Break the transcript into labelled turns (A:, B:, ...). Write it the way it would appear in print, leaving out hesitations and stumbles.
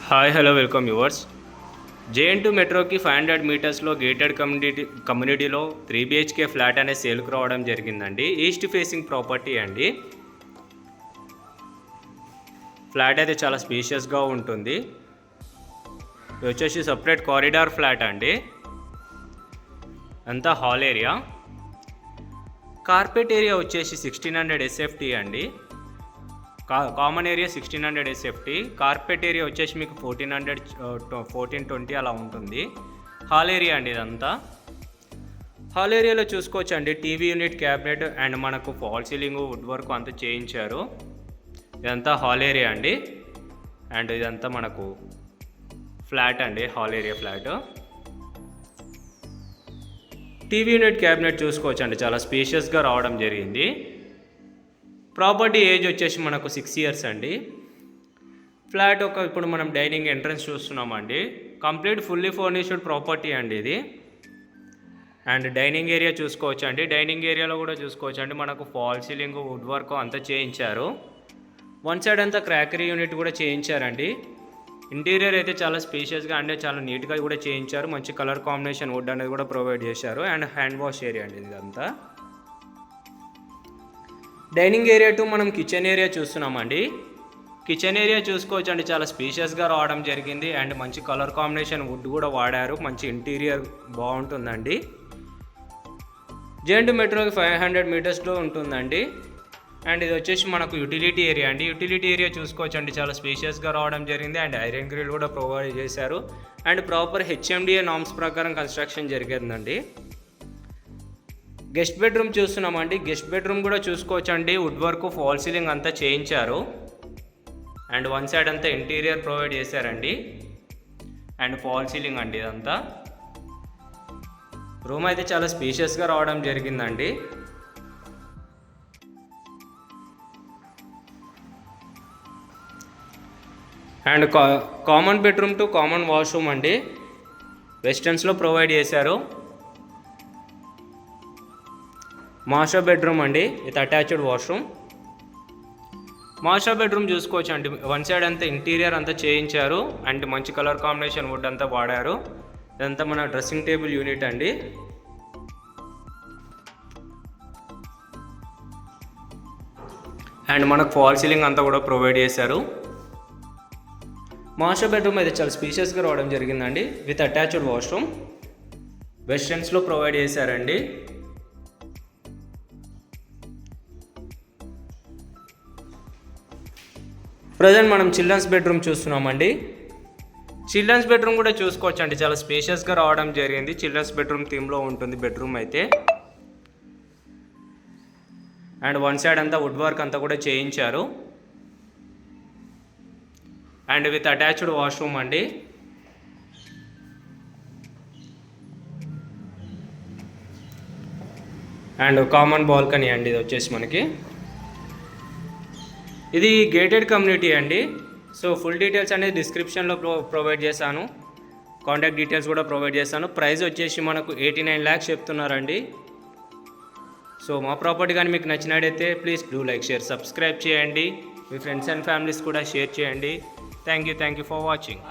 A: Hi hello welcome yours. JN2 మెట్రోకి 500 మీటర్స్లో gated కమ్యూనిటీలో 3 BHK ఫ్లాట్ అనే సేల్కి రావడం జరిగిందండి. ఈస్ట్ ఫేసింగ్ ప్రాపర్టీ అండి. ఫ్లాట్ అయితే చాలా స్పేషియస్గా ఉంటుంది. ఇది వచ్చేసి సపరేట్ కారిడార్ ఫ్లాట్ అండి. అంతా హాల్ ఏరియా. కార్పెట్ ఏరియా వచ్చేసి 1600 SFT అండి. Common area 1600 SFT. Carpet area వచ్చేసి మీకు 1420 అలా ఉంటుంది. హాల్ ఏరియా అండి ఇదంతా. హాల్ ఏరియాలో చూసుకోవచ్చు అండి, టీవీ యూనిట్, క్యాబినెట్ అండ్ మనకు ఫాల్ సీలింగ్, వుడ్ వర్క్ అంతా చేయించారు. ఇదంతా హాల్ ఏరియా అండి. అండ్ ఇదంతా మనకు ఫ్లాట్ అండి, hall area flat. TV unit, cabinet చూసుకోవచ్చు అండి, చాలా స్పేషియస్గా రావడం జరిగింది. ప్రాపర్టీ ఏజ్ వచ్చేసి మనకు 6 years అండి. ఫ్లాట్ ఇప్పుడు మనం డైనింగ్ ఎంట్రన్స్ చూస్తున్నామండి. కంప్లీట్ ఫుల్లీ ఫర్నిష్డ్ ప్రాపర్టీ అండి ఇది. అండ్ డైనింగ్ ఏరియా చూసుకోవచ్చు అండి. డైనింగ్ ఏరియాలో కూడా చూసుకోవచ్చు అండి, మనకు ఫాల్ సీలింగ్, వుడ్ వర్క్ అంతా చేయించారు. వన్ సైడ్ అంతా క్రాకరీ యూనిట్ కూడా చేయించారండి. ఇంటీరియర్ అయితే చాలా స్పేషియస్గా అంటే చాలా నీట్గా కూడా చేయించారు. మంచి కలర్ కాంబినేషన్ వుడ్ అనేది కూడా ప్రొవైడ్ చేశారు. అండ్ హ్యాండ్ వాష్ ఏరియా అండి ఇదంతా. డైనింగ్ ఏరియా టు మనం కిచెన్ ఏరియా చూస్తున్నామండి. కిచెన్ ఏరియా చూసుకోవచ్చు అండి, చాలా స్పేషియస్గా రావడం జరిగింది. అండ్ మంచి కలర్ కాంబినేషన్ వుడ్ కూడా వాడారు. మంచి ఇంటీరియర్ బాగుంటుందండి. JN2 మెట్రోకి 500 మీటర్స్లో ఉంటుందండి. అండ్ ఇది వచ్చేసి మనకు యూటిలిటీ ఏరియా అండి. యూటిలిటీ ఏరియా చూసుకోవచ్చు అండి, చాలా స్పేషియస్గా రావడం జరిగింది. అండ్ ఐరన్ గ్రిల్ కూడా ప్రొవైడ్ చేశారు. అండ్ ప్రాపర్ HMDA నామ్స్ ప్రకారం కన్స్ట్రక్షన్ జరిగిందండి. గెస్ట్ బెడ్రూమ్ చూస్తున్నామండి. గెస్ట్ బెడ్రూమ్ కూడా చూసుకోవచ్చు అండి, వుడ్ వర్క్, ఫాల్ సీలింగ్ అంతా చేయించారు. అండ్ వన్ సైడ్ అంతా ఇంటీరియర్ ప్రొవైడ్ చేశారండి. అండ్ ఫాల్ సీలింగ్ అండి ఇదంతా. రూమ్ అయితే చాలా స్పేషియస్గా రావడం జరిగిందండి. And common bedroom to common washroom అండి, వెస్టర్న్స్లో ప్రొవైడ్ చేశారు. మాస్టర్ బెడ్రూమ్ అండి, ఇది అటాచ్డ్ వాష్రూమ్. మాస్టర్ బెడ్రూమ్ చూసుకోవచ్చు అండి, వన్ సైడ్ అంతా ఇంటీరియర్ అంతా చేయించారు. అండ్ మంచి కలర్ కాంబినేషన్ వుడ్ అంతా వాడారు. ఇదంతా మన డ్రెస్సింగ్ టేబుల్ యూనిట్ అండి. అండ్ మనకు ఫాల్ సీలింగ్ అంతా కూడా ప్రొవైడ్ చేశారు. మాస్టర్ బెడ్రూమ్ అయితే చాలా స్పేషియస్గా రావడం జరిగిందండి, విత్ అటాచ్డ్ వాష్రూమ్. వెస్టర్న్స్లో ప్రొవైడ్ చేశారండి. ప్రజెంట్ మనం చిల్డ్రన్స్ బెడ్రూమ్ చూస్తున్నామండి. చిల్డ్రన్స్ బెడ్రూమ్ కూడా చూసుకోవచ్చు అండి, చాలా స్పేషియస్గా రావడం జరిగింది. చిల్డ్రన్స్ బెడ్రూమ్ థీమ్లో ఉంటుంది బెడ్రూమ్ అయితే. అండ్ వన్ సైడ్ అంతా వుడ్ వర్క్ అంతా కూడా చేయించారు. అండ్ విత్ అటాచ్డ్ వాష్రూమ్ అండి. అండ్ కామన్ బాల్కనీ అండి ఇది వచ్చేసి మనకి. ఇది గేటెడ్ కమ్యూనిటీ అండి. సో ఫుల్ డీటెయిల్స్ అనేది డిస్క్రిప్షన్లో ప్రొవైడ్ చేశాను. కాంటాక్ట్ డీటెయిల్స్ కూడా ప్రొవైడ్ చేస్తాను. ప్రైస్ వచ్చేసి మనకు 89 lakhs చెప్తున్నారండి. సో మా ప్రాపర్టీ కానీ మీకు నచ్చినట్టయితే please do like, share, subscribe చేయండి. మీ ఫ్రెండ్స్ అండ్ ఫ్యామిలీస్ కూడా షేర్ చేయండి. Thank you for watching.